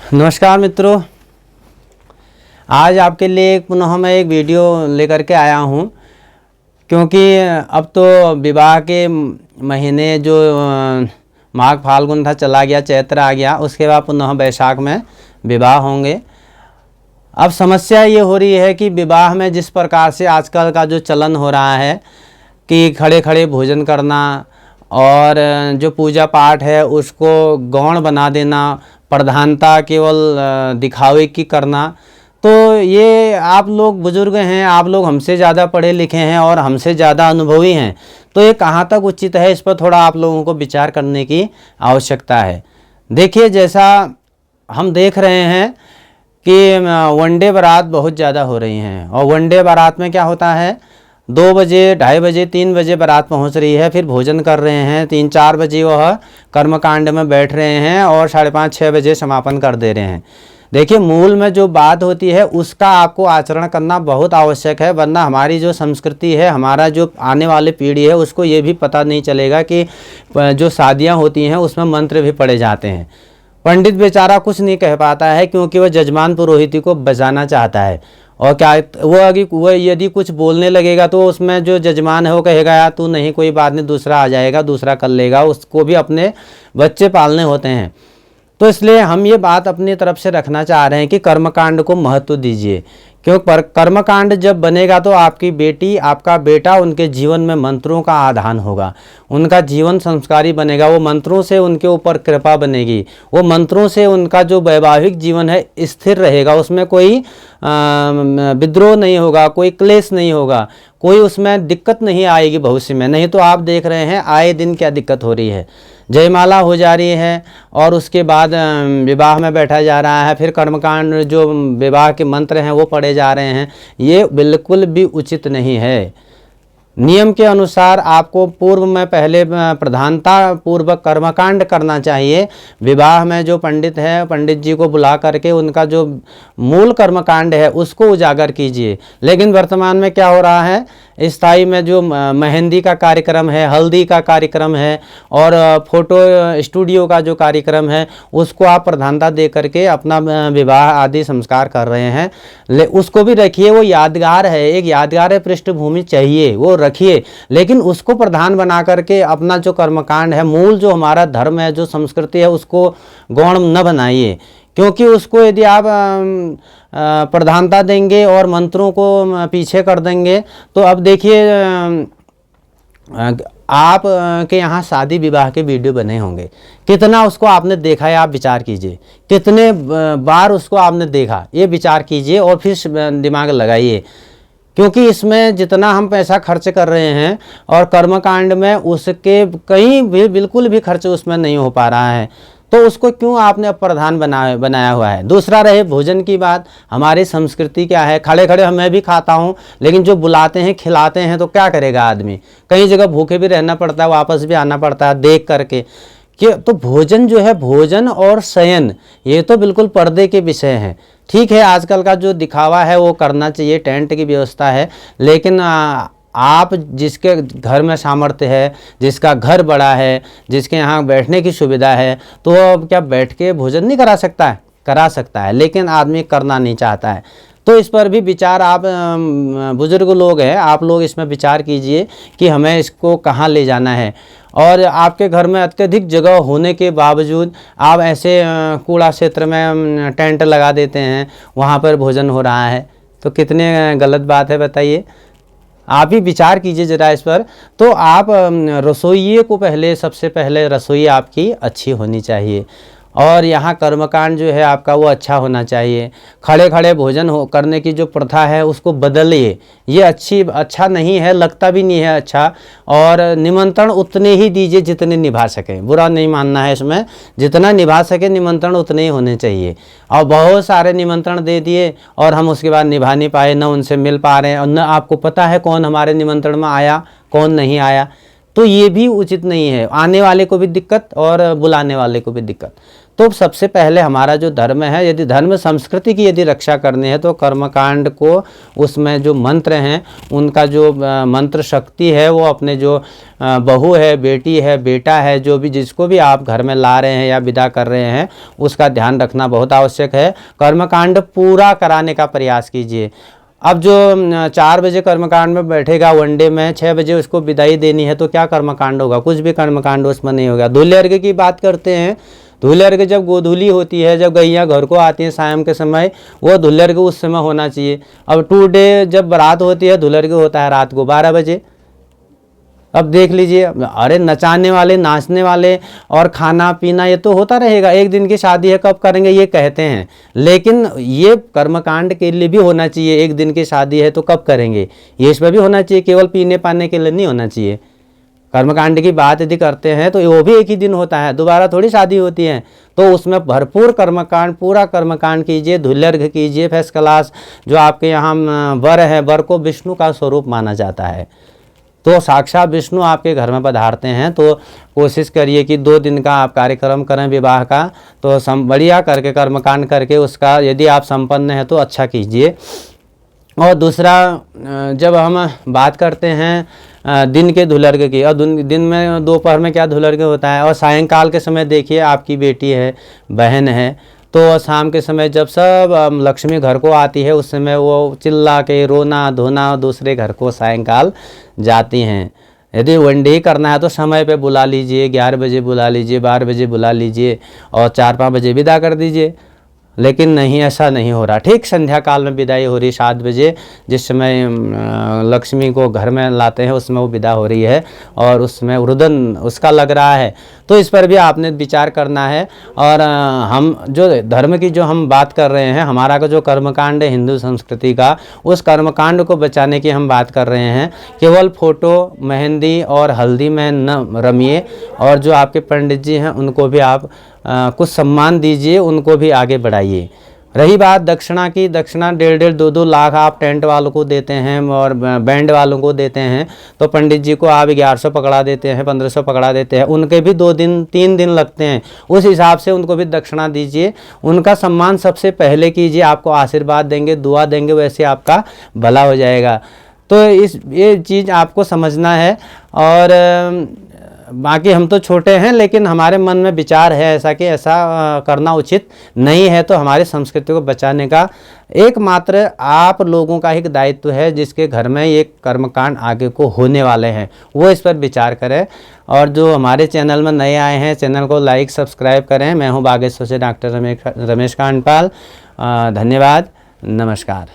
नमस्कार मित्रों, आज आपके लिए पुनः मैं एक वीडियो लेकर के आया हूँ। क्योंकि अब तो विवाह के महीने जो माघ फाल्गुन था चला गया, चैत्र आ गया, उसके बाद पुनः बैसाख में विवाह होंगे। अब समस्या ये हो रही है कि विवाह में जिस प्रकार से आजकल का जो चलन हो रहा है कि खड़े खड़े भोजन करना और जो पूजा पाठ है उसको गौण बना देना, प्रधानता केवल दिखावे की करना, तो ये आप लोग बुजुर्ग हैं, आप लोग हमसे ज़्यादा पढ़े लिखे हैं और हमसे ज़्यादा अनुभवी हैं, तो ये कहाँ तक उचित है, इस पर थोड़ा आप लोगों को विचार करने की आवश्यकता है। देखिए, जैसा हम देख रहे हैं कि वनडे बारात बहुत ज़्यादा हो रही हैं और वनडे बारात में क्या होता है, 2 बजे, 2:30 बजे, 3 बजे बारात पहुंच रही है, फिर भोजन कर रहे हैं, 3-4 बजे वह कर्मकांड में बैठ रहे हैं और 5:30-6 बजे समापन कर दे रहे हैं। देखिए, मूल में जो बात होती है उसका आपको आचरण करना बहुत आवश्यक है, वरना हमारी जो संस्कृति है, हमारा जो आने वाली पीढ़ी है, उसको ये भी पता नहीं चलेगा कि जो शादियाँ होती हैं उसमें मंत्र भी पढ़े जाते हैं। पंडित बेचारा कुछ नहीं कह पाता है क्योंकि वह जजमान पुरोहिती को बचाना चाहता है। और क्या वो यदि कुछ बोलने लगेगा तो उसमें जो जजमान है वो कहेगा यार तू नहीं, कोई बात नहीं, दूसरा आ जाएगा, दूसरा कर लेगा, उसको भी अपने बच्चे पालने होते हैं। तो इसलिए हम ये बात अपनी तरफ से रखना चाह रहे हैं कि कर्मकांड को महत्व दीजिए। क्यों? कर्मकांड जब बनेगा तो आपकी बेटी, आपका बेटा उनके जीवन में मंत्रों का आधान होगा, उनका जीवन संस्कारी बनेगा, वो मंत्रों से उनके ऊपर कृपा बनेगी, वो मंत्रों से उनका जो वैवाहिक जीवन है स्थिर रहेगा, उसमें कोई विद्रोह नहीं होगा, कोई क्लेश नहीं होगा, कोई उसमें दिक्कत नहीं आएगी भविष्य में। नहीं तो आप देख रहे हैं आए दिन क्या दिक्कत हो रही है, जयमाला हो जा रही है और उसके बाद विवाह में बैठा जा रहा है, फिर कर्मकांड जो विवाह के मंत्र हैं वो पढ़े जा रहे हैं। ये बिल्कुल भी उचित नहीं है। नियम के अनुसार आपको पूर्व में पहले प्रधानता पूर्वक कर्मकांड करना चाहिए। विवाह में जो पंडित है, पंडित जी को बुला करके उनका जो मूल कर्मकांड है उसको उजागर कीजिए। लेकिन वर्तमान में क्या हो रहा है, स्थाई में जो मेहंदी का कार्यक्रम है, हल्दी का कार्यक्रम है और फोटो स्टूडियो का जो कार्यक्रम है उसको आप प्रधानता दे करके अपना विवाह आदि संस्कार कर रहे हैं। उसको भी रखिए, वो यादगार है, एक यादगार पृष्ठभूमि चाहिए, वो रखिए, लेकिन उसको प्रधान बना करके अपना जो कर्मकांड है, मूल जो हमारा धर्म है, जो संस्कृति है, उसको गौण न बनाइए। क्योंकि उसको यदि आप प्रधानता देंगे और मंत्रों को पीछे कर देंगे तो अब देखिए आप के यहाँ शादी विवाह के वीडियो बने होंगे, कितना उसको आपने देखा है, आप विचार कीजिए, कितने बार उसको आपने देखा, ये विचार कीजिए और फिर दिमाग लगाइए। क्योंकि इसमें जितना हम पैसा खर्च कर रहे हैं और कर्मकांड में उसके कहीं भी बिल्कुल भी खर्च उसमें नहीं हो पा रहा है, तो उसको क्यों आपने प्रधान बनाया हुआ है। दूसरा रहे भोजन की बात, हमारी संस्कृति क्या है, खड़े खड़े मैं भी खाता हूँ, लेकिन जो बुलाते हैं खिलाते हैं तो क्या करेगा आदमी, कई जगह भूखे भी रहना पड़ता है, वापस भी आना पड़ता है देख करके कि तो भोजन जो है, भोजन और शयन ये तो बिल्कुल पर्दे के विषय हैं। ठीक है, आजकल का जो दिखावा है वो करना चाहिए, टेंट की व्यवस्था है, लेकिन आप जिसके घर में सामर्थ्य है, जिसका घर बड़ा है, जिसके यहाँ बैठने की सुविधा है, तो अब क्या बैठ के भोजन नहीं करा सकता है? करा सकता है, लेकिन आदमी करना नहीं चाहता है। तो इस पर भी विचार, आप बुजुर्ग लोग हैं, आप लोग इसमें विचार कीजिए कि हमें इसको कहाँ ले जाना है। और आपके घर में अत्यधिक जगह होने के बावजूद आप ऐसे कूड़ा क्षेत्र में टेंट लगा देते हैं, वहाँ पर भोजन हो रहा है, तो कितने गलत बात है बताइए। आप ही विचार कीजिए ज़रा इस पर। तो आप रसोइये को पहले, सबसे पहले रसोई आपकी अच्छी होनी चाहिए और यहाँ कर्मकांड जो है आपका वो अच्छा होना चाहिए। खड़े खड़े भोजन करने की जो प्रथा है उसको बदलिए, ये अच्छा नहीं है, लगता भी नहीं है अच्छा। और निमंत्रण उतने ही दीजिए जितने निभा सकें, बुरा नहीं मानना है इसमें, जितना निभा सके निमंत्रण उतने ही होने चाहिए। और बहुत सारे निमंत्रण दे दिए और हम उसके बाद निभा नहीं पाए, न उनसे मिल पा रहे हैं और न आपको पता है कौन हमारे निमंत्रण में आया कौन नहीं आया, तो ये भी उचित नहीं है। आने वाले को भी दिक्कत और बुलाने वाले को भी दिक्कत। तो सबसे पहले हमारा जो धर्म है, यदि धर्म संस्कृति की यदि रक्षा करनी है तो कर्मकांड को, उसमें जो मंत्र हैं उनका जो मंत्र शक्ति है वो अपने जो बहू है, बेटी है, बेटा है, जो भी जिसको भी आप घर में ला रहे हैं या विदा कर रहे हैं उसका ध्यान रखना बहुत आवश्यक है। कर्मकांड पूरा कराने का प्रयास कीजिए। अब जो 4 बजे कर्मकांड में बैठेगा, वनडे में 6 बजे उसको विदाई देनी है, तो क्या कर्मकांड होगा? कुछ भी कर्मकांड उसमें नहीं होगा। धूल्य अर्घ्य की बात करते हैं, धूल्य अर्घ्य जब गोधूली होती है, जब गैया घर को आती हैं शाम के समय, वो धूल्य अर्घ्य उस समय होना चाहिए। अब 2 डे जब बारात होती है, धूल्य अर्घ्य होता है रात को 12 बजे। अब देख लीजिए, अरे नचाने वाले, नाचने वाले और खाना पीना ये तो होता रहेगा। एक दिन की शादी है, कब करेंगे ये कहते हैं, लेकिन ये कर्मकांड के लिए भी होना चाहिए। एक दिन की शादी है तो कब करेंगे, ये इसमें भी होना चाहिए, केवल पीने पाने के लिए नहीं होना चाहिए। कर्मकांड की बात यदि करते हैं तो वो भी एक ही दिन होता है, दोबारा थोड़ी शादी होती है। तो उसमें भरपूर कर्मकांड, पूरा कर्मकांड कीजिए, धूल्य अर्घ्य कीजिए फर्स्ट क्लास। जो आपके यहाँ वर है, वर को विष्णु का स्वरूप माना जाता है, तो साक्षात विष्णु आपके घर में पधारते हैं। तो कोशिश करिए कि 2 दिन का आप कार्यक्रम करें विवाह का, तो बढ़िया करके कर्मकांड करके उसका यदि आप संपन्न हैं तो अच्छा कीजिए। और दूसरा, जब हम बात करते हैं दिन के धूल्य अर्घ्य की, और दिन में दोपहर में क्या धूल्य अर्घ्य होता है, और सायंकाल के समय देखिए आपकी बेटी है, बहन है, तो शाम के समय जब सब लक्ष्मी घर को आती है उस समय वो चिल्ला के रोना धोना दूसरे घर को सायंकाल जाती हैं। यदि वनडे ही करना है तो समय पे बुला लीजिए, 11 बजे बुला लीजिए, 12 बजे बुला लीजिए और 4-5 बजे विदा कर दीजिए। लेकिन नहीं, ऐसा नहीं हो रहा। ठीक संध्या काल में विदाई हो रही 7 बजे, जिस समय लक्ष्मी को घर में लाते हैं उसमें वो विदा हो रही है और उसमें रुदन उसका लग रहा है। तो इस पर भी आपने विचार करना है। और हम जो धर्म की जो हम बात कर रहे हैं, हमारा का जो कर्मकांड है हिंदू संस्कृति का, उस कर्मकांड को बचाने की हम बात कर रहे हैं। केवल फ़ोटो, मेहंदी और हल्दी में न रमिए, और जो आपके पंडित जी हैं उनको भी आप कुछ सम्मान दीजिए, उनको भी आगे बढ़ाइए। रही बात दक्षिणा की, दक्षिणा 1.5 2-2 लाख आप टेंट वालों को देते हैं और बैंड वालों को देते हैं, तो पंडित जी को आप 1100 पकड़ा देते हैं, 1500 पकड़ा देते हैं, उनके भी 2 दिन 3 दिन लगते हैं। उस हिसाब से उनको भी दक्षिणा दीजिए, उनका सम्मान सबसे पहले कीजिए। आपको आशीर्वाद देंगे, दुआ देंगे, वैसे आपका भला हो जाएगा। तो ये चीज़ आपको समझना है। और बाकी हम तो छोटे हैं, लेकिन हमारे मन में विचार है ऐसा कि ऐसा करना उचित नहीं है। तो हमारी संस्कृति को बचाने का एकमात्र आप लोगों का ही दायित्व है, जिसके घर में ये कर्मकांड आगे को होने वाले हैं, वो इस पर विचार करें। और जो हमारे चैनल में नए आए हैं, चैनल को लाइक सब्सक्राइब करें। मैं हूँ बागेश्वर से डॉक्टर रमेश कांडपाल। धन्यवाद, नमस्कार।